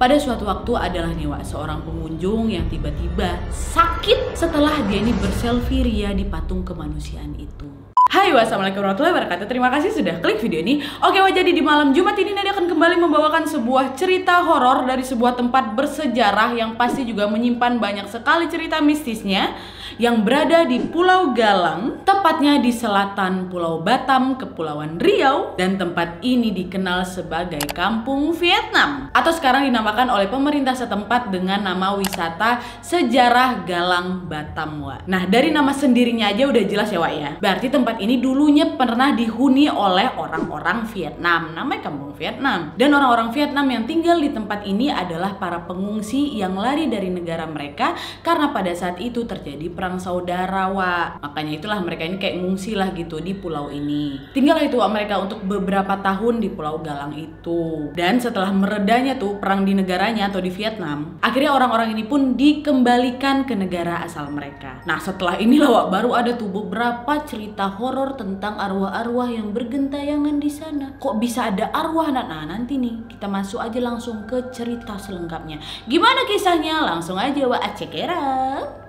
Pada suatu waktu adalah nih Wak, seorang pengunjung yang tiba-tiba sakit setelah dia ini berselfie ria di patung kemanusiaan itu. Hai, wassalamualaikum warahmatullahi wabarakatuh. Terima kasih sudah klik video ini. Oke, Wak, jadi di malam Jumat ini Nadia akan kembali membawakan sebuah cerita horor dari sebuah tempat bersejarah yang pasti juga menyimpan banyak sekali cerita mistisnya, yang berada di Pulau Galang, tepatnya di selatan Pulau Batam, Kepulauan Riau, dan tempat ini dikenal sebagai Kampung Vietnam, atau sekarang dinamakan oleh pemerintah setempat dengan nama wisata Sejarah Galang Batam, Wak. Nah, dari nama sendirinya aja udah jelas ya, Wak ya. Berarti tempat ini dulunya pernah dihuni oleh orang-orang Vietnam, namanya Kampung Vietnam. Dan orang-orang Vietnam yang tinggal di tempat ini adalah para pengungsi yang lari dari negara mereka karena pada saat itu terjadi perang saudara, Wak. Makanya itulah mereka ini kayak ngungsi lah gitu di pulau ini. Tinggal itu Wak, mereka untuk beberapa tahun di Pulau Galang itu. Dan setelah meredanya tuh perang di negaranya atau di Vietnam, akhirnya orang-orang ini pun dikembalikan ke negara asal mereka. Nah, setelah inilah Wak, baru ada tuh beberapa cerita horor tentang arwah-arwah yang bergentayangan di sana. Kok bisa ada arwah? Nah, nanti nih kita masuk aja langsung ke cerita selengkapnya. Gimana kisahnya? Langsung aja Wak, check it out.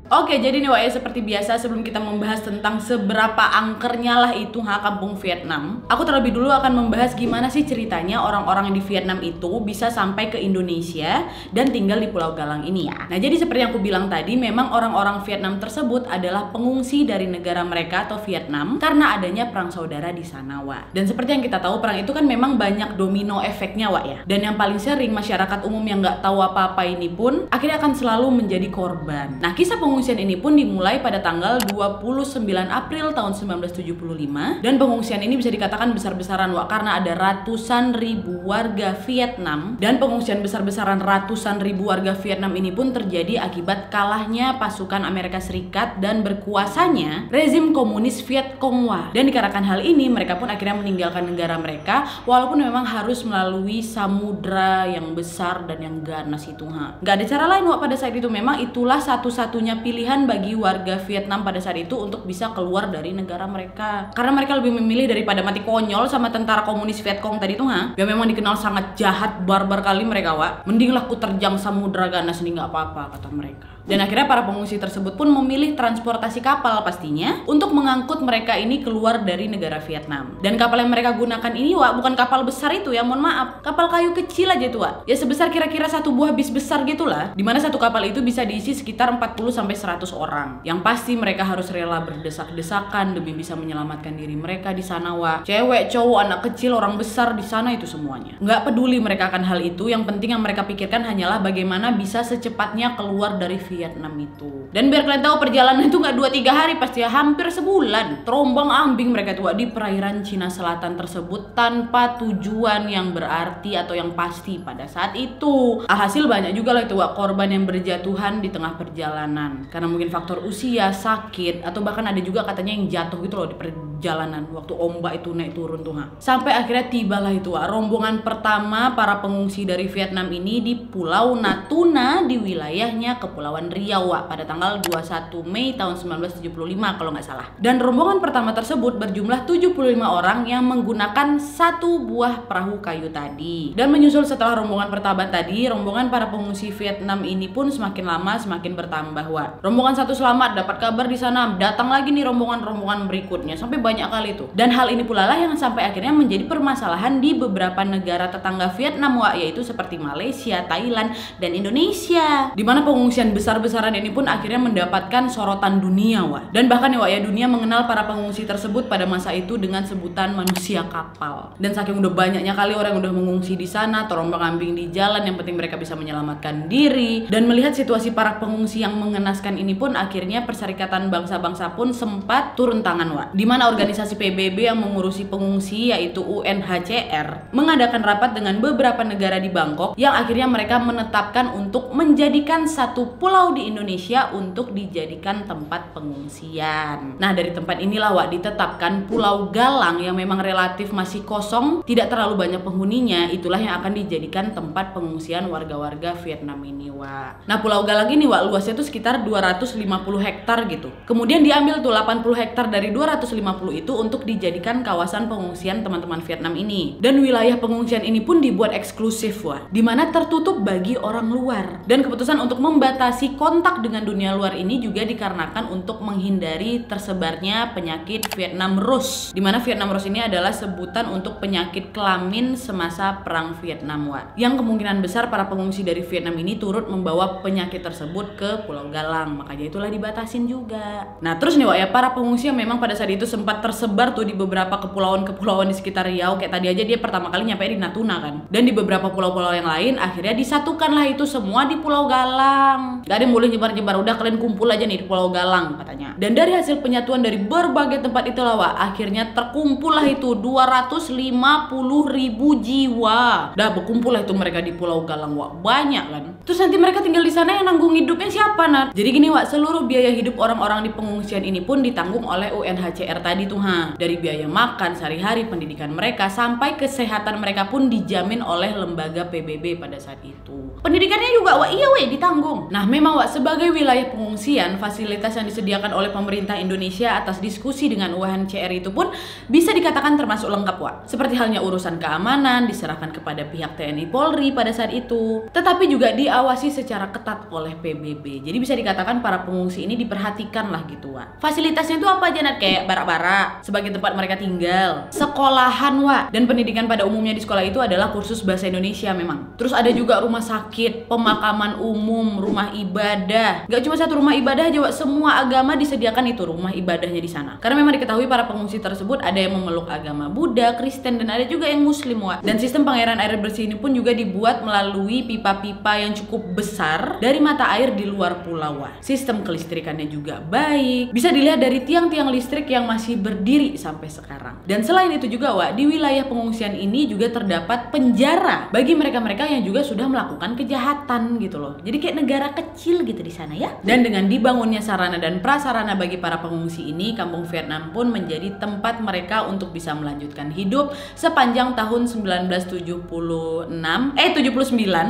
Oke, jadi nih Wak ya, seperti biasa sebelum kita membahas tentang seberapa angkernya lah itu Kampung Vietnam, aku terlebih dulu akan membahas gimana sih ceritanya orang-orang yang di Vietnam itu bisa sampai ke Indonesia dan tinggal di Pulau Galang ini ya. Nah, jadi seperti yang aku bilang tadi, memang orang-orang Vietnam tersebut adalah pengungsi dari negara mereka atau Vietnam karena adanya perang saudara di sana, Wak. Dan seperti yang kita tahu, perang itu kan memang banyak domino efeknya, Wak ya. Dan yang paling sering masyarakat umum yang nggak tahu apa-apa ini pun akhirnya akan selalu menjadi korban. Nah, kisah pengungsian ini pun dimulai pada tanggal 29 April tahun 1975, dan pengungsian ini bisa dikatakan besar-besaran Wak, karena ada ratusan ribu warga Vietnam, dan pengungsian besar-besaran ratusan ribu warga Vietnam ini pun terjadi akibat kalahnya pasukan Amerika Serikat dan berkuasanya rezim komunis Viet Cong, Wak. Dan dikarenakan hal ini mereka pun akhirnya meninggalkan negara mereka, walaupun memang harus melalui samudra yang besar dan yang ganas itu. Nggak ada cara lain Wak pada saat itu, memang itulah satu-satunya pilihan bagi warga Vietnam pada saat itu untuk bisa keluar dari negara mereka, karena mereka lebih memilih daripada mati konyol sama tentara komunis Viet Cong tadi tuh yang memang dikenal sangat jahat, barbar kali mereka, Wak. Mendinglah ku terjang samudra ganas ini, nggak apa-apa kata mereka. Dan akhirnya para pengungsi tersebut pun memilih transportasi kapal pastinya untuk mengangkut mereka ini keluar dari negara Vietnam. Dan kapal yang mereka gunakan ini Wak, bukan kapal besar itu ya, mohon maaf, kapal kayu kecil aja tuh Wak, ya sebesar kira-kira satu buah bis besar gitulah, dimana satu kapal itu bisa diisi sekitar 40-100 orang. Yang pasti mereka harus rela berdesak-desakan demi bisa menyelamatkan diri mereka di sana, Wak. Cewek, cowok, anak kecil, orang besar di sana itu semuanya. Nggak peduli mereka akan hal itu, yang penting yang mereka pikirkan hanyalah bagaimana bisa secepatnya keluar dari Vietnam itu. Dan biar kalian tahu, perjalanan itu nggak 2-3 hari, pasti ya hampir sebulan. Terombang-ambing mereka tuh Wak, di perairan Cina Selatan tersebut tanpa tujuan yang berarti atau yang pasti pada saat itu. Alhasil banyak juga lah itu Wak, korban yang berjatuhan di tengah perjalanan karena mungkin faktor usia, sakit, atau bahkan ada juga katanya yang jatuh gitu loh di perjalanan waktu ombak itu naik turun tuh. Sampai akhirnya tibalah itu Wak, rombongan pertama para pengungsi dari Vietnam ini di Pulau Natuna di wilayahnya Kepulauan Riau Wak, pada tanggal 21 Mei tahun 1975 kalau nggak salah. Dan rombongan pertama tersebut berjumlah 75 orang yang menggunakan satu buah perahu kayu tadi. Dan menyusul setelah rombongan pertama tadi, rombongan para pengungsi Vietnam ini pun semakin lama semakin bertambah Wak. Rombongan satu selamat, dapat kabar di sana, datang lagi nih rombongan-rombongan berikutnya, sampai banyak kali tuh. Dan hal ini pula lah yang sampai akhirnya menjadi permasalahan di beberapa negara tetangga Vietnam Wak, yaitu seperti Malaysia, Thailand, dan Indonesia, dimana pengungsian besar-besaran ini pun akhirnya mendapatkan sorotan dunia Wak. Dan bahkan ya Wak ya, dunia mengenal para pengungsi tersebut pada masa itu dengan sebutan manusia kapal. Dan saking udah banyaknya kali orang yang udah mengungsi di sana, terombang-ambing di jalan, yang penting mereka bisa menyelamatkan diri. Dan melihat situasi para pengungsi yang mengenaskan ini pun akhirnya Perserikatan Bangsa-Bangsa pun sempat turun tangan Wak, dimana organisasi PBB yang mengurusi pengungsi yaitu UNHCR mengadakan rapat dengan beberapa negara di Bangkok, yang akhirnya mereka menetapkan untuk menjadikan satu pulau di Indonesia untuk dijadikan tempat pengungsian. Nah, dari tempat inilah Wak ditetapkan Pulau Galang yang memang relatif masih kosong, tidak terlalu banyak penghuninya, itulah yang akan dijadikan tempat pengungsian warga-warga Vietnam ini Wak. Nah, Pulau Galang ini Wak luasnya tuh sekitar 250 hektar gitu. Kemudian diambil tuh 80 hektar dari 250 itu untuk dijadikan kawasan pengungsian teman-teman Vietnam ini. Dan wilayah pengungsian ini pun dibuat eksklusif, wah, dimana tertutup bagi orang luar. Dan keputusan untuk membatasi kontak dengan dunia luar ini juga dikarenakan untuk menghindari tersebarnya penyakit Vietnam Rose, dimana Vietnam Rose ini adalah sebutan untuk penyakit kelamin semasa perang Vietnam, wah, yang kemungkinan besar para pengungsi dari Vietnam ini turut membawa penyakit tersebut ke Pulau Galang, makanya itulah dibatasin juga. Nah terus nih wak ya, para pengungsi yang memang pada saat itu sempat tersebar tuh di beberapa kepulauan-kepulauan di sekitar Riau, kayak tadi aja dia pertama kali nyampe di Natuna kan, dan di beberapa pulau-pulau yang lain, akhirnya disatukanlah itu semua di Pulau Galang. Gak ada yang boleh nyebar-nyebar, udah kalian kumpul aja nih di Pulau Galang katanya. Dan dari hasil penyatuan dari berbagai tempat itulah wak, akhirnya terkumpullah itu 250.000 jiwa. Dah berkumpul lah itu mereka di Pulau Galang, wak, banyak kan. Terus nanti mereka tinggal di sana, yang nanggung hidupnya siapa, Nat? Jadi gini wak, seluruh biaya hidup orang-orang di pengungsian ini pun ditanggung oleh UNHCR tadi tuh, dari biaya makan sehari-hari, pendidikan mereka, sampai kesehatan mereka pun dijamin oleh lembaga PBB pada saat itu. Pendidikannya juga wak, iya weh, ditanggung. Nah memang wak, sebagai wilayah pengungsian, fasilitas yang disediakan oleh pemerintah Indonesia atas diskusi dengan UNHCR itu pun bisa dikatakan termasuk lengkap wak. Seperti halnya urusan keamanan diserahkan kepada pihak TNI Polri pada saat itu, tetapi juga diawasi secara ketat oleh PBB. Jadi bisa dikatakan para pengungsi ini diperhatikan lah gitu wak. Fasilitasnya itu apa aja, Nat? Kayak barak-barak sebagai tempat mereka tinggal, sekolahan wak, dan pendidikan pada umumnya di sekolah itu adalah kursus bahasa Indonesia memang. Terus ada juga rumah sakit, pemakaman umum, rumah ibadah. Gak cuma satu rumah ibadah aja wak, semua agama disediakan itu rumah ibadahnya di sana. Karena memang diketahui para pengungsi tersebut ada yang memeluk agama Buddha, Kristen, dan ada juga yang Muslim wak. Dan sistem pengairan air bersih ini pun juga dibuat melalui pipa-pipa yang cukup besar dari mata air di luar pulau wak. Sistem kelistrikannya juga baik, bisa dilihat dari tiang-tiang listrik yang masih berdiri sampai sekarang. Dan selain itu juga wak, di wilayah pengungsian ini juga terdapat penjara bagi mereka-mereka yang juga sudah melakukan kejahatan gitu loh. Jadi kayak negara kecil gitu di sana ya. Dan dengan dibangunnya sarana dan prasarana bagi para pengungsi ini, Kampung Vietnam pun menjadi tempat mereka untuk bisa melanjutkan hidup sepanjang tahun 79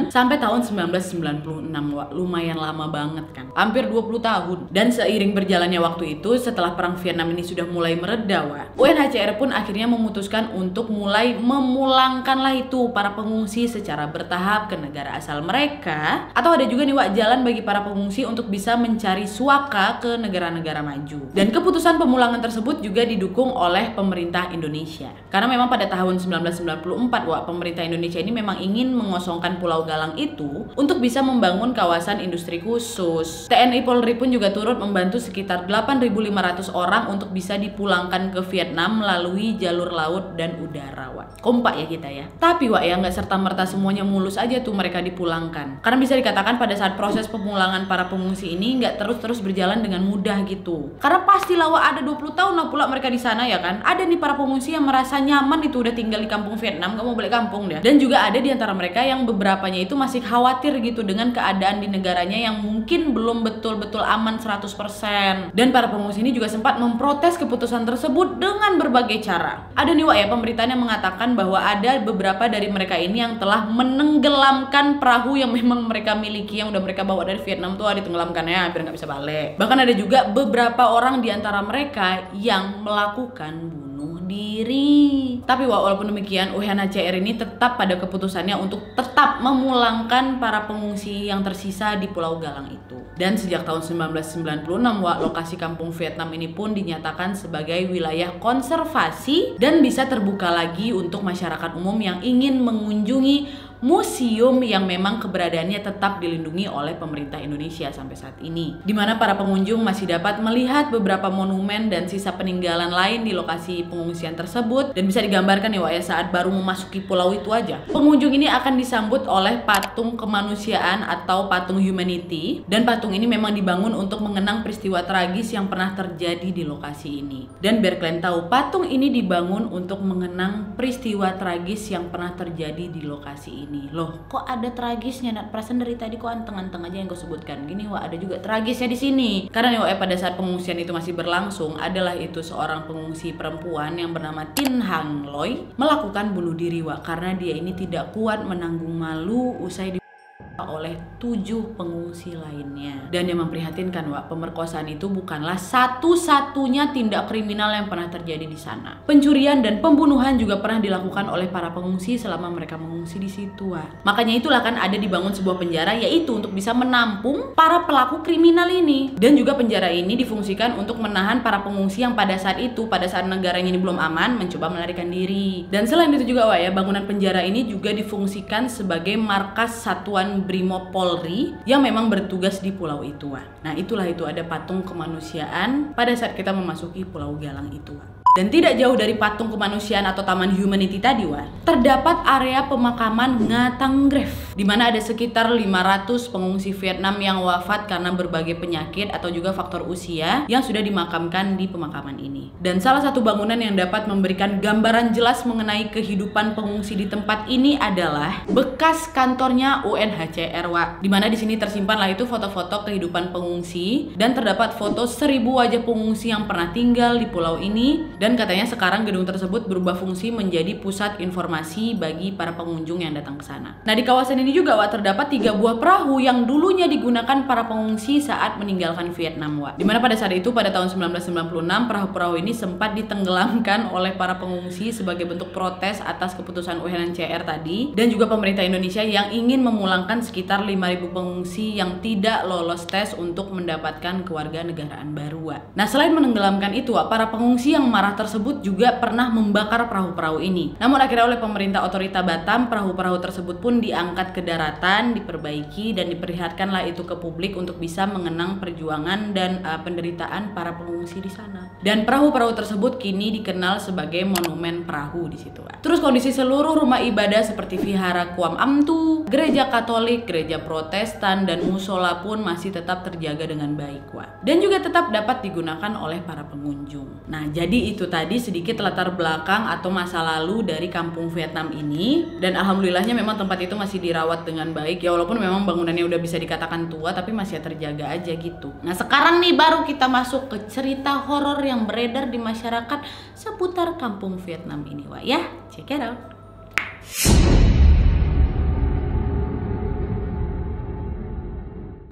sampai tahun 1996 wak. Lumayan lama banget kan, hampir 20 tahun. Dan seiring berjalannya waktu itu, setelah perang Vietnam ini sudah mulai mereda wak, UNHCR pun akhirnya memutuskan untuk mulai memulangkanlah itu para pengungsi secara bertahap ke negara asal mereka, atau ada juga nih wak, jalan bagi para pengungsi untuk bisa mencari suaka ke negara-negara maju. Dan keputusan pemulangan tersebut juga didukung oleh pemerintah Indonesia. Karena memang pada tahun 1994 wak, pemerintah Indonesia ini memang ingin mengosongkan Pulau Galang itu untuk bisa membangun kawasan industri khusus. TNI Polri pun juga turut membantu sekitar 8.500 orang untuk bisa dipulangkan ke Vietnam melalui jalur laut dan udara wak. Kompak ya kita ya. Tapi wak ya, nggak serta-merta semuanya mulus aja tuh mereka dipulangkan. Karena bisa dikatakan pada saat proses pemulangan para pengungsi ini nggak terus-terus berjalan dengan mudah gitu. Karena pastilah wak, ada 20 tahun lah pula mereka di sana ya kan. Ada nih para pengungsi yang merasa nyaman itu udah tinggal di kampung Vietnam, gak mau balik kampung dia. Dan juga ada di antara mereka yang beberapanya itu masih khawatir gitu dengan keadaan di negaranya yang mungkin belum betul-betul aman 100%. Dan para pengungsi ini juga sempat memprotes keputusan tersebut dengan berbagai cara. Ada nih wak ya, pemberitaan yang mengatakan bahwa ada beberapa dari mereka ini yang telah menenggelamkan perahu yang memang mereka miliki, yang udah mereka bawa dari Vietnam tuh ditenggelamkannya, hampir nggak bisa balik. Bahkan ada juga beberapa orang di antara mereka yang melakukan bunuh diri. Tapi walaupun demikian, UNHCR ini tetap pada keputusannya untuk tetap memulangkan para pengungsi yang tersisa di Pulau Galang itu. Dan sejak tahun 1996 lokasi kampung Vietnam ini pun dinyatakan sebagai wilayah konservasi dan bisa terbuka lagi untuk masyarakat umum yang ingin mengunjungi museum yang memang keberadaannya tetap dilindungi oleh pemerintah Indonesia sampai saat ini, di mana para pengunjung masih dapat melihat beberapa monumen dan sisa peninggalan lain di lokasi pengungsian tersebut. Dan bisa digambarkan ya wak ya, saat baru memasuki pulau itu aja, pengunjung ini akan disambut oleh patung kemanusiaan atau patung humanity, dan patung ini memang dibangun untuk mengenang peristiwa tragis yang pernah terjadi di lokasi ini. Dan biar kalian tahu, patung ini dibangun untuk mengenang peristiwa tragis yang pernah terjadi di lokasi ini. Loh, kok ada tragisnya? Nat, perasaan dari tadi kok anteng-anteng aja yang gue sebutkan. Gini wak, ada juga tragisnya di sini. Karena nih wak, pada saat pengungsian itu masih berlangsung, adalah itu seorang pengungsi perempuan yang bernama Tin Hang Loy melakukan bunuh diri wak, karena dia ini tidak kuat menanggung malu usai oleh 7 pengungsi lainnya. Dan yang memprihatinkan, Wak, pemerkosaan itu bukanlah satu-satunya tindak kriminal yang pernah terjadi di sana. Pencurian dan pembunuhan juga pernah dilakukan oleh para pengungsi selama mereka mengungsi di situ, Wak. Makanya itulah kan ada dibangun sebuah penjara, yaitu untuk bisa menampung para pelaku kriminal ini. Dan juga penjara ini difungsikan untuk menahan para pengungsi yang pada saat negaranya ini belum aman mencoba melarikan diri. Dan selain itu juga, Wak, ya, bangunan penjara ini juga difungsikan sebagai markas satuan Brimob Polri yang memang bertugas di pulau itu, Wak. Nah, itulah itu ada patung kemanusiaan pada saat kita memasuki Pulau Galang itu, Wak. Dan tidak jauh dari patung kemanusiaan atau Taman Humanity tadi, Wak, terdapat area pemakaman Ngatanggrave, di mana ada sekitar 500 pengungsi Vietnam yang wafat karena berbagai penyakit atau juga faktor usia yang sudah dimakamkan di pemakaman ini. Dan salah satu bangunan yang dapat memberikan gambaran jelas mengenai kehidupan pengungsi di tempat ini adalah bekas kantornya UNHCR, Wak, di mana di sini tersimpan lah itu foto-foto kehidupan pengungsi dan terdapat foto 1000 wajah pengungsi yang pernah tinggal di pulau ini. Dan katanya sekarang gedung tersebut berubah fungsi menjadi pusat informasi bagi para pengunjung yang datang ke sana. Nah, di kawasan ini juga, Wak, terdapat 3 buah perahu yang dulunya digunakan para pengungsi saat meninggalkan Vietnam, Wak. Dimana pada saat itu pada tahun 1996 perahu-perahu ini sempat ditenggelamkan oleh para pengungsi sebagai bentuk protes atas keputusan UNHCR tadi, dan juga pemerintah Indonesia yang ingin memulangkan sekitar 5.000 pengungsi yang tidak lolos tes untuk mendapatkan kewarganegaraan baru, Wak. Nah, selain menenggelamkan itu, Wak, para pengungsi yang marah tersebut juga pernah membakar perahu-perahu ini. Namun akhirnya oleh pemerintah otorita Batam, perahu-perahu tersebut pun diangkat ke daratan, diperbaiki dan diperlihatkanlah itu ke publik untuk bisa mengenang perjuangan dan penderitaan para pengungsi di sana. Dan perahu-perahu tersebut kini dikenal sebagai monumen perahu di situ. Terus kondisi seluruh rumah ibadah seperti Vihara Kuam Amtu, gereja Katolik, gereja Protestan dan musola pun masih tetap terjaga dengan baik, Wak. Dan juga tetap dapat digunakan oleh para pengunjung. Nah, jadi itu tadi sedikit latar belakang atau masa lalu dari kampung Vietnam ini. Dan alhamdulillahnya memang tempat itu masih dirawat dengan baik ya, walaupun memang bangunannya udah bisa dikatakan tua tapi masih terjaga aja gitu. Nah, sekarang nih baru kita masuk ke cerita horor yang beredar di masyarakat seputar kampung Vietnam ini, Wak, ya. Check it out.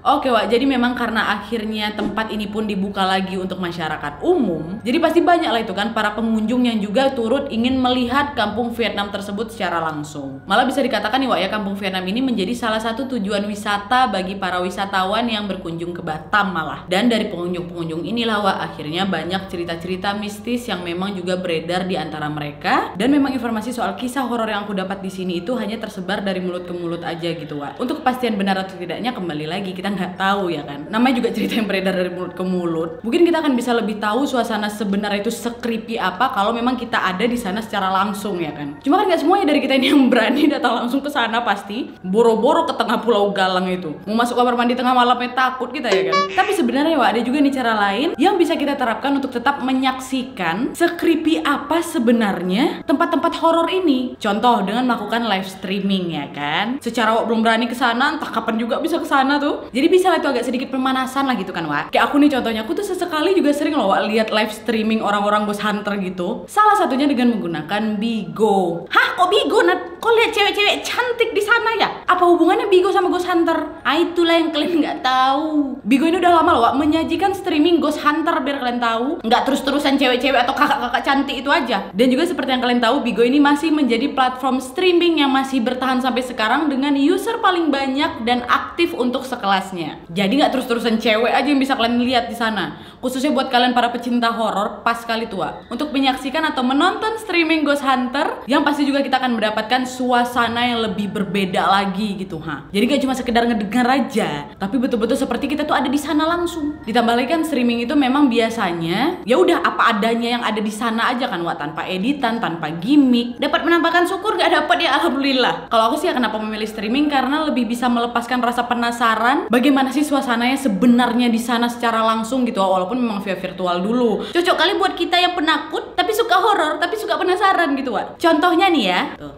Oke, Wak, jadi memang karena akhirnya tempat ini pun dibuka lagi untuk masyarakat umum, jadi pasti banyak lah itu kan para pengunjung yang juga turut ingin melihat kampung Vietnam tersebut secara langsung. Malah bisa dikatakan nih, Wak, ya, kampung Vietnam ini menjadi salah satu tujuan wisata bagi para wisatawan yang berkunjung ke Batam malah. Dan dari pengunjung-pengunjung inilah, Wak, akhirnya banyak cerita-cerita mistis yang memang juga beredar di antara mereka. Dan memang informasi soal kisah horor yang aku dapat di sini itu hanya tersebar dari mulut ke mulut aja gitu, Wak. Untuk kepastian benar atau tidaknya kembali lagi kita nggak tahu ya kan, namanya juga cerita yang beredar dari mulut ke mulut. Mungkin kita akan bisa lebih tahu suasana sebenarnya itu se-creepy apa kalau memang kita ada di sana secara langsung ya kan. Cuma kan nggak semuanya dari kita ini yang berani datang langsung ke sana, pasti boro-boro ke tengah Pulau Galang itu mau masuk kamar mandi tengah malamnya takut kita ya kan. Tapi sebenarnya, Wak, ada juga nih cara lain yang bisa kita terapkan untuk tetap menyaksikan se-creepy apa sebenarnya tempat-tempat horor ini. Contoh dengan melakukan live streaming ya kan. Secara Wak belum berani ke sana, entah kapan juga bisa ke sana tuh. Jadi bisa lah itu agak sedikit pemanasan lah gitu kan, Wak. Kayak aku nih contohnya, aku tuh sesekali juga sering loh, Wak, lihat live streaming orang-orang ghost hunter gitu. Salah satunya dengan menggunakan Bigo. Hah, kok Bigo, Nat? Kok lihat cewek-cewek cantik di sana ya? Apa hubungannya Bigo sama ghost hunter? Ah, itulah yang kalian nggak tahu. Bigo ini udah lama loh, Wak, menyajikan streaming ghost hunter biar kalian tahu. Nggak terus-terusan cewek-cewek atau kakak-kakak cantik itu aja. Dan juga seperti yang kalian tahu, Bigo ini masih menjadi platform streaming yang masih bertahan sampai sekarang dengan user paling banyak dan aktif untuk sekelasnya. Jadi nggak terus-terusan cewek aja yang bisa kalian lihat di sana. Khususnya buat kalian para pecinta horor, pas kali tua untuk menyaksikan atau menonton streaming Ghost Hunter, yang pasti juga kita akan mendapatkan suasana yang lebih berbeda lagi gitu, ha. Jadi nggak cuma sekedar ngedengar aja, tapi betul-betul seperti kita tuh ada di sana langsung. Ditambah lagi kan streaming itu memang biasanya ya udah apa adanya yang ada di sana aja kan, Wak, tanpa editan, tanpa gimmick. Dapat menampakkan syukur, nggak dapat ya alhamdulillah. Kalau aku sih ya kenapa memilih streaming, karena lebih bisa melepaskan rasa penasaran bagaimana sih suasananya sebenarnya di sana secara langsung gitu, walaupun memang via virtual dulu. Cocok kali buat kita yang penakut tapi suka horor tapi suka penasaran gitu, Wak. Contohnya nih ya, tuh.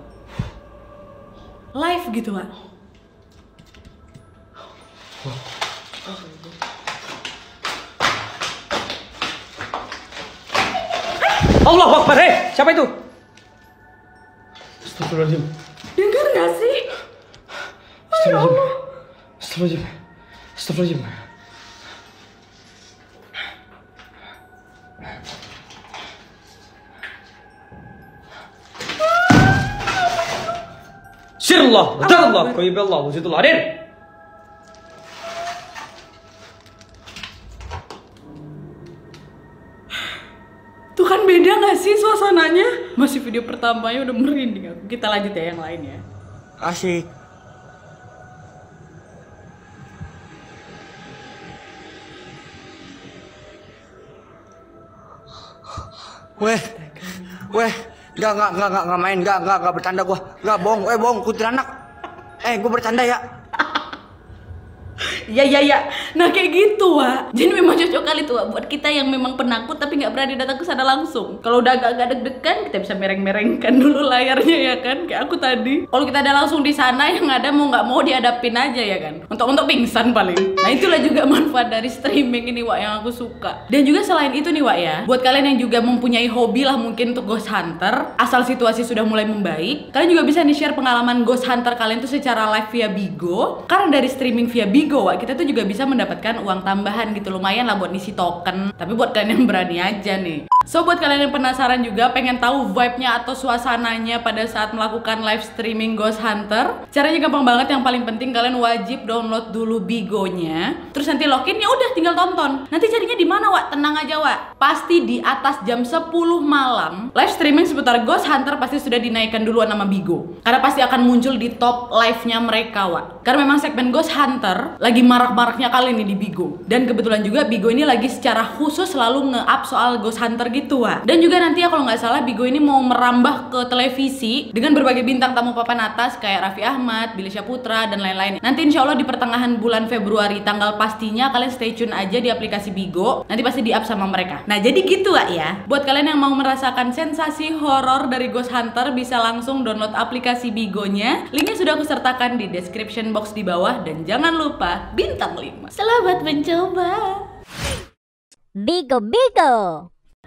Live gitu, Wak. Allahu Akbar, siapa itu? Astagfirullahaladzim. Dengar gak sih? Ya Allah. Astagfirullahaladzim. Astagfirullahaladzim. Sirullah, wadarullah, qayyiballah, wujudullah, hadir. Tuh kan beda gak sih suasananya? Masih video pertamanya udah merinding aku. Kita lanjut ya yang lain ya. Asik. Weh, nggak main, nggak bercanda gua, nggak bohong, bohong, kuntilanak, gua bercanda ya. Ya. Nah kayak gitu, Wak. Jadi memang cocok kali tuh, Wak, buat kita yang memang penakut tapi nggak berani datang ke sana langsung. Kalau udah agak deg-degan, kita bisa mereng-merengkan dulu layarnya ya kan, kayak aku tadi. Kalau kita ada langsung di sana, yang ada mau nggak mau dihadapin aja ya kan. Untuk pingsan paling. Nah itulah juga manfaat dari streaming ini, Wak, yang aku suka. Dan juga selain itu nih, Wak ya, buat kalian yang juga mempunyai hobi lah mungkin untuk Ghost Hunter, asal situasi sudah mulai membaik, kalian juga bisa nih share pengalaman Ghost Hunter kalian tuh secara live via Bigo. Karena dari streaming via Bigo, Wak, kita tuh juga bisa mendapatkan uang tambahan gitu, lumayan lah buat ngisi token. Tapi buat kalian yang berani aja nih. So buat kalian yang penasaran juga pengen tahu vibe-nya atau suasananya pada saat melakukan live streaming Ghost Hunter, caranya gampang banget. Yang paling penting kalian wajib download dulu Bigonya, terus nanti login, ya udah tinggal tonton. Nanti carinya di mana, Wak? Tenang aja, Wak. Pasti di atas jam 10 malam live streaming seputar Ghost Hunter pasti sudah dinaikkan duluan nama Bigo. Karena pasti akan muncul di top live-nya mereka, Wak. Karena memang segmen Ghost Hunter lagi marak-maraknya kali ini di Bigo. Dan kebetulan juga Bigo ini lagi secara khusus selalu nge-up soal Ghost Hunter gitu, Wak. Dan juga nanti ya kalau nggak salah Bigo ini mau merambah ke televisi dengan berbagai bintang tamu papan atas kayak Raffi Ahmad, Billy Syahputra, dan lain-lain. Nanti insya Allah di pertengahan bulan Februari, tanggal pastinya kalian stay tune aja di aplikasi Bigo. Nanti pasti di-up sama mereka. Nah jadi gitu, Wak ya. Buat kalian yang mau merasakan sensasi horor dari Ghost Hunter, bisa langsung download aplikasi Bigonya. Linknya sudah aku sertakan di description box di bawah. Dan jangan lupa bintang 5. Selamat mencoba. Bigo.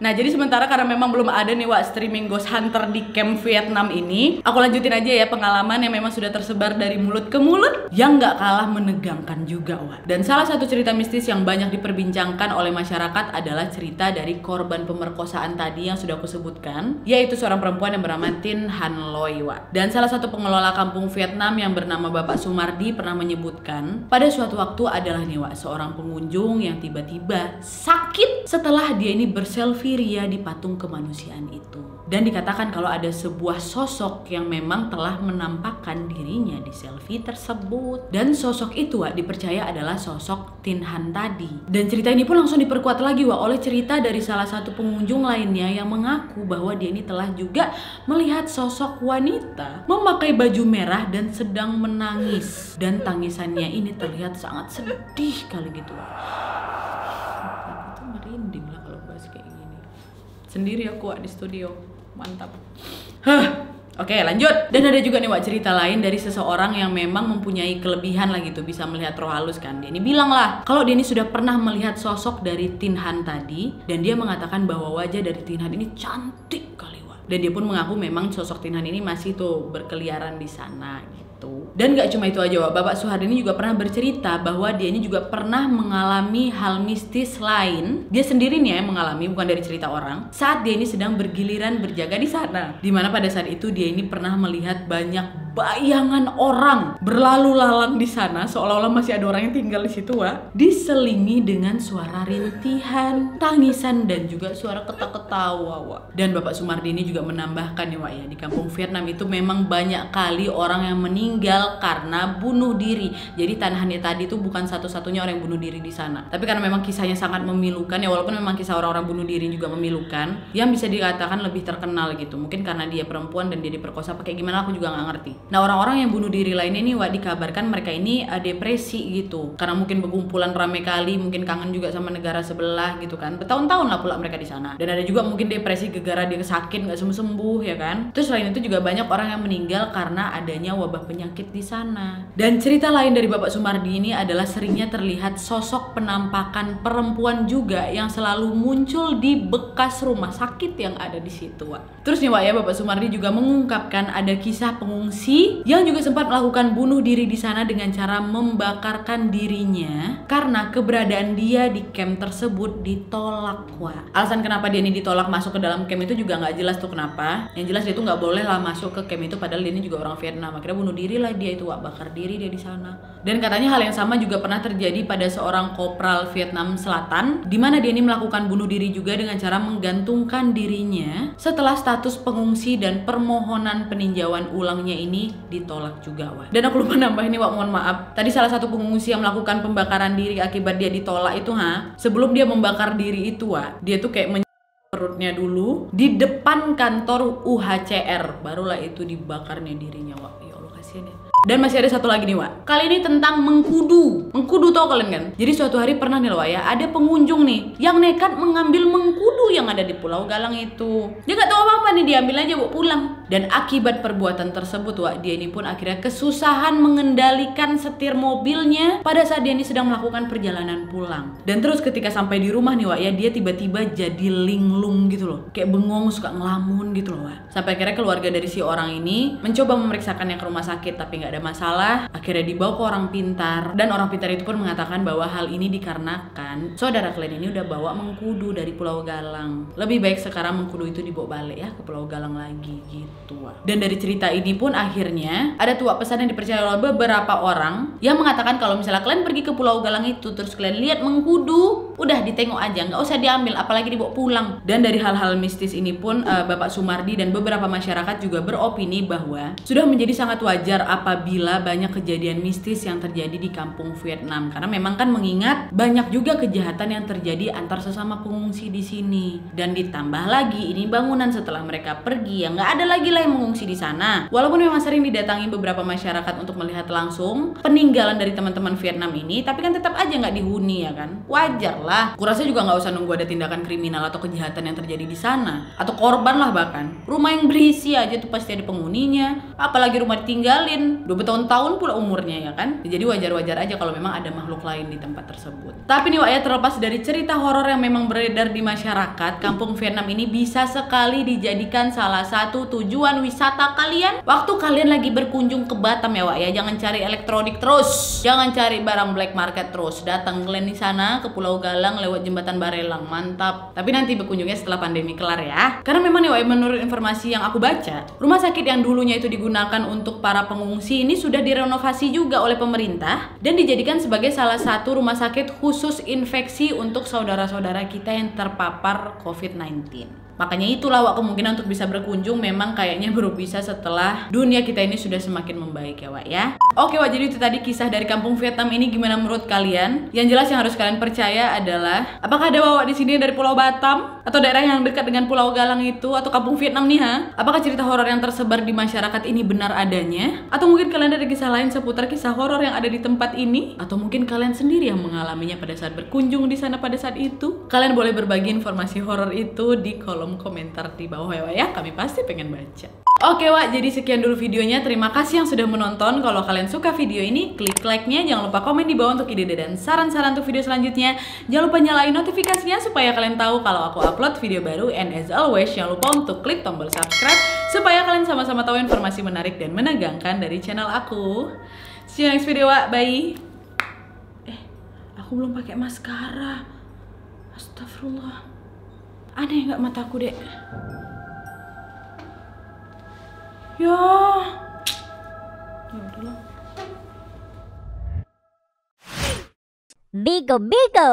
Nah jadi sementara karena memang belum ada nih, Wak, streaming Ghost Hunter di camp Vietnam ini, aku lanjutin aja ya pengalaman yang memang sudah tersebar dari mulut ke mulut yang nggak kalah menegangkan juga, Wak. Dan salah satu cerita mistis yang banyak diperbincangkan oleh masyarakat adalah cerita dari korban pemerkosaan tadi yang sudah aku sebutkan, yaitu seorang perempuan yang bernama Tin Han Loy, Wak. Dan salah satu pengelola kampung Vietnam yang bernama Bapak Sumardi pernah menyebutkan pada suatu waktu adalah nih, Wak, seorang pengunjung yang tiba-tiba sakit setelah dia ini berselfie ria di patung kemanusiaan itu. Dan dikatakan kalau ada sebuah sosok yang memang telah menampakkan dirinya di selfie tersebut. Dan sosok itu, Wak, dipercaya adalah sosok Tin Han tadi. Dan cerita ini pun langsung diperkuat lagi, Wak, oleh cerita dari salah satu pengunjung lainnya yang mengaku bahwa dia ini telah juga melihat sosok wanita memakai baju merah dan sedang menangis. Dan tangisannya ini terlihat sangat sedih kali gitu, Wak. Itu merinding lah kalau bahas kayak gini. Sendiri aku, Wak, di studio. Mantap. Oke, lanjut. Dan ada juga nih, Wak, cerita lain dari seseorang yang memang mempunyai kelebihan lah gitu, bisa melihat roh halus kan. Dia ini bilang lah kalau dia ini sudah pernah melihat sosok dari Tin Han tadi, dan dia mengatakan bahwa wajah dari Tin Han ini cantik kali, Wak. Dan dia pun mengaku memang sosok Tin Han ini masih tuh berkeliaran di sana gitu. Dan gak cuma itu aja, Wak. Bapak Suhardi ini juga pernah bercerita bahwa dia ini juga pernah mengalami hal mistis lain. Dia sendiri nih ya yang mengalami, bukan dari cerita orang, saat dia ini sedang bergiliran berjaga di sana. Dimana pada saat itu dia ini pernah melihat banyak bayangan orang berlalu lalang di sana, seolah-olah masih ada orang yang tinggal di situ, Wak. Diselingi dengan suara rintihan, tangisan, dan juga suara ketawa-ketawa, Wak. Dan Bapak Sumardi ini juga menambahkan nih, Wak ya, di kampung Vietnam itu memang banyak kali orang yang meninggal karena bunuh diri. Jadi Tan Han tadi itu bukan satu-satunya orang yang bunuh diri di sana. Tapi karena memang kisahnya sangat memilukan ya, walaupun memang kisah orang-orang bunuh diri juga memilukan, yang bisa dikatakan lebih terkenal gitu. Mungkin karena dia perempuan dan dia diperkosa pakai gimana aku juga nggak ngerti. Nah orang-orang yang bunuh diri lainnya nih, Wak, dikabarkan mereka ini depresi gitu. Karena mungkin berkumpulan rame kali, mungkin kangen juga sama negara sebelah gitu kan. Bertahun-tahun lah pula mereka di sana. Dan ada juga mungkin depresi gara-gara dia sakit nggak sembuh ya kan. Terus selain itu juga banyak orang yang meninggal karena adanya wabah penyakit di sana. Dan cerita lain dari Bapak Sumardi ini adalah seringnya terlihat sosok penampakan perempuan juga yang selalu muncul di bekas rumah sakit yang ada di situ, Wak. Terus nih, Wak ya, Bapak Sumardi juga mengungkapkan ada kisah pengungsi pengungsi yang juga sempat melakukan bunuh diri di sana dengan cara membakarkan dirinya karena keberadaan dia di camp tersebut ditolak. Wah, alasan kenapa dia ini ditolak masuk ke dalam camp itu juga nggak jelas tuh kenapa. Yang jelas dia tuh nggak boleh lah masuk ke camp itu, padahal dia ini juga orang Vietnam. Akhirnya bunuh diri lah dia itu, bakar diri dia di sana. Dan katanya hal yang sama juga pernah terjadi pada seorang kopral Vietnam Selatan, di mana dia ini melakukan bunuh diri juga dengan cara menggantungkan dirinya setelah status pengungsi dan permohonan peninjauan ulangnya ini ditolak juga, Wak. Dan aku lupa nambah ini, Wak, mohon maaf. Tadi salah satu pengungsi yang melakukan pembakaran diri akibat dia ditolak itu, sebelum dia membakar diri itu, Wak, dia tuh kayak perutnya dulu di depan kantor UHCR, barulah itu dibakarnya dirinya, Wak. Ya Allah, kasihan ya. Dan masih ada satu lagi nih, Wak. Kali ini tentang mengkudu. Mengkudu tau kalian kan? Jadi suatu hari pernah nih, Wak, ya, ada pengunjung nih yang nekat mengambil mengkudu yang ada di Pulau Galang itu. Dia gak tahu apa-apa nih, diambil aja bawa pulang. Dan akibat perbuatan tersebut, Wak, dia ini pun akhirnya kesusahan mengendalikan setir mobilnya pada saat dia ini sedang melakukan perjalanan pulang. Dan terus ketika sampai di rumah nih, Wak, ya, dia tiba-tiba jadi linglung gitu loh. Kayak bengong, suka ngelamun gitu loh, Wak. Sampai akhirnya keluarga dari si orang ini mencoba memeriksakannya ke rumah sakit, tapi nggak ada masalah. Akhirnya dibawa ke orang pintar, dan orang pintar itu pun mengatakan bahwa hal ini dikarenakan saudara kalian ini udah bawa mengkudu dari Pulau Galang. Lebih baik sekarang mengkudu itu dibawa balik ya ke Pulau Galang lagi gitu, Wak. Dan dari cerita ini pun akhirnya ada tuh, Wak, pesan yang dipercaya oleh beberapa orang yang mengatakan kalau misalnya kalian pergi ke Pulau Galang itu terus kalian lihat mengkudu, udah ditengok aja, nggak usah diambil, apalagi dibawa pulang. Dan dari hal-hal mistis ini pun Bapak Sumardi dan beberapa masyarakat juga beropini bahwa sudah menjadi sangat wajar apabila banyak kejadian mistis yang terjadi di kampung Vietnam, karena memang kan mengingat banyak juga kejahatan yang terjadi antar sesama pengungsi di sini. Dan ditambah lagi ini bangunan setelah mereka pergi, yang nggak ada lagi lah yang mengungsi di sana. Walaupun memang sering didatangi beberapa masyarakat untuk melihat langsung peninggalan dari teman-teman Vietnam ini, tapi kan tetap aja nggak dihuni, ya kan? Wajar lah. Kurasa juga nggak usah nunggu ada tindakan kriminal atau kejahatan yang terjadi di sana, atau korban lah bahkan. Rumah yang berisi aja tuh pasti ada penghuninya, apalagi rumah ditinggalin 2 tahun pula umurnya, ya kan? Jadi wajar-wajar aja kalau memang ada makhluk lain di tempat tersebut. Tapi nih, Wak, ya, terlepas dari cerita horor yang memang beredar di masyarakat, kampung Vietnam ini bisa sekali dijadikan salah satu tujuan wisata kalian waktu kalian lagi berkunjung ke Batam, ya, Wak, ya. Jangan cari elektronik terus, jangan cari barang black market terus. Datang kalian di sana ke Pulau Galang lewat jembatan Barelang, mantap. Tapi nanti berkunjungnya setelah pandemi kelar ya. Karena memang nih, Wak, menurut informasi yang aku baca, rumah sakit yang dulunya itu digunakan untuk para pengungsi ini sudah direnovasi juga oleh pemerintah dan dijadikan sebagai salah satu rumah sakit khusus infeksi untuk saudara-saudara kita yang terpapar COVID-19. Makanya itulah, Wak, kemungkinan untuk bisa berkunjung memang kayaknya baru bisa setelah dunia kita ini sudah semakin membaik, ya, Wak, ya. Oke, Wak, jadi itu tadi kisah dari kampung Vietnam ini. Gimana menurut kalian? Yang jelas yang harus kalian percaya adalah apakah ada Wak di sini dari Pulau Batam atau daerah yang dekat dengan Pulau Galang itu atau kampung Vietnam nih, Apakah cerita horor yang tersebar di masyarakat ini benar adanya? Atau mungkin kalian ada kisah lain seputar kisah horor yang ada di tempat ini? Atau mungkin kalian sendiri yang mengalaminya pada saat berkunjung di sana pada saat itu? Kalian boleh berbagi informasi horor itu di kolom komentar di bawah, ya, Wak, ya. Kami pasti pengen baca. Oke, Wak, jadi sekian dulu videonya. Terima kasih yang sudah menonton. Kalau kalian suka video ini, klik like-nya. Jangan lupa komen di bawah untuk ide-ide dan saran-saran untuk video selanjutnya. Jangan lupa nyalain notifikasinya supaya kalian tahu kalau aku upload video baru. And as always, jangan lupa untuk klik tombol subscribe supaya kalian sama-sama tahu informasi menarik dan menegangkan dari channel aku. See you next video, Wak. Bye. Aku belum pakai maskara. Astagfirullah. Aneh nggak mataku, Dek? Ya udahlah. Bigo Bigo.